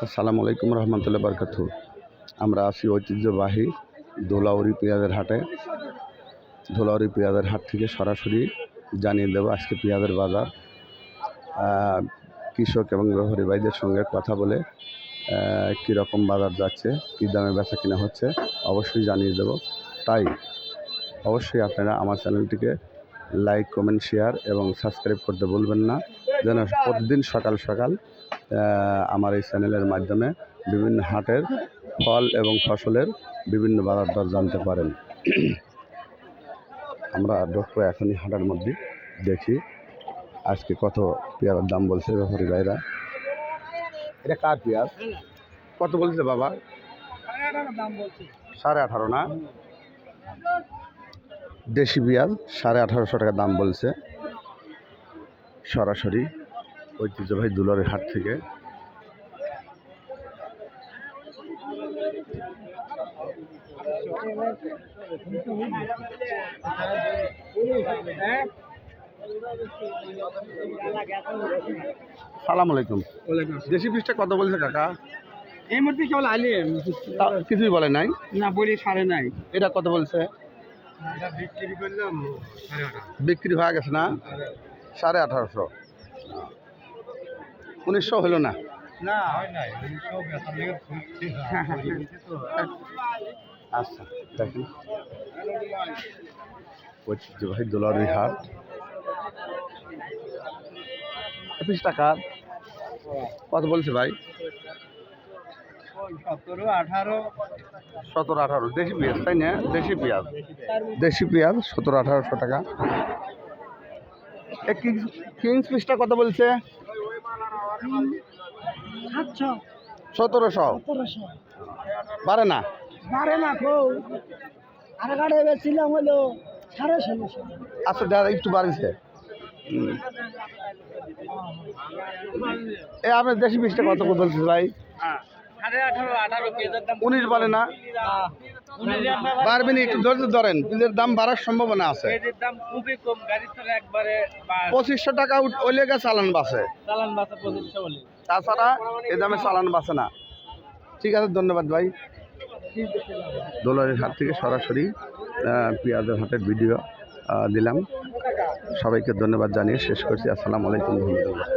আসসালামু আলাইকুম রহমতুল্লাহ বরকাতু। আমরা আছি ঐতিহ্যবাহী ধুলাউড়ি পেঁয়াজের হাটে। ধুলাউড়ি পেঁয়াজের হাট থেকে সরাসরি জানিয়ে দেব আজকে পেঁয়াজের বাজার। কৃষক এবং ব্যাপারী ভাইদের সঙ্গে কথা বলে কীরকম বাজার যাচ্ছে, কী দামে বেচা কিনা হচ্ছে অবশ্যই জানিয়ে দেব। তাই অবশ্যই আপনারা আমার চ্যানেলটিকে লাইক, কমেন্ট, শেয়ার এবং সাবস্ক্রাইব করতে ভুলবেন না, যেন প্রতিদিন সকাল সকাল আমার এই চ্যানেলের মাধ্যমে বিভিন্ন হাটের ফল এবং ফসলের বিভিন্ন বাজার দর জানতে পারেন। আমরা ঢুকবো এখনই হাটের মধ্যে, দেখি আজকে কত পেঁয়াজের দাম বলছে ব্যাপারী ভাইরা। এটা কার পেঁয়াজ? কত বলছে বাবা? 18.5 না? দেশি পেঁয়াজ 1850 টাকা দাম বলছে, সরাসরি ঐতিহ্যবাহী ধুলাউড়ি হাট থেকে। সালাম আলাইকুম। দেশি পিসটা কত বলছে কাকা? এই মুহূর্তে কেবল আইলে কিছুই বলে নাই না, বলি সাড়ে নাই। এটা কত বলছে? বিক্রি করলাম বিক্রি হয়ে গেছে না? 1850। 1900 হলো না? না হয় নাই। আচ্ছা, দেখেন ঐতিহ্যবাহী ধুলাউড়ি হাট। পিস টাকা কত বলছে ভাই? 17-18। দেশি পেঁয়াজ তাই না? দেশি পেঁয়াজ 17-1800 টাকা। কিংস পিসটা কত বলছে? 1700। বাড়ে না? হলো 1650। আচ্ছা, দাদা একটু বাড়িছে। আপনার দেশি পিসটা কত বলছে ভাই? 19 বলে না? বাড়বেনি, একটু ধৈর্য ধরেন, পিসের দাম বাড়ার সম্ভাবনা আছে। 2500 টাকা ওলে গেছে চালান বাসে, তাছাড়া এই দামে চালান বাসে না। ঠিক আছে, ধন্যবাদ ভাই। ধুলাউড়ির হাট থেকে সরাসরি পেঁয়াজের হাটের ভিডিও দিলাম। সবাইকে ধন্যবাদ জানিয়ে শেষ করছি। আসসালামু আলাইকুম রহমতুল্লাহ।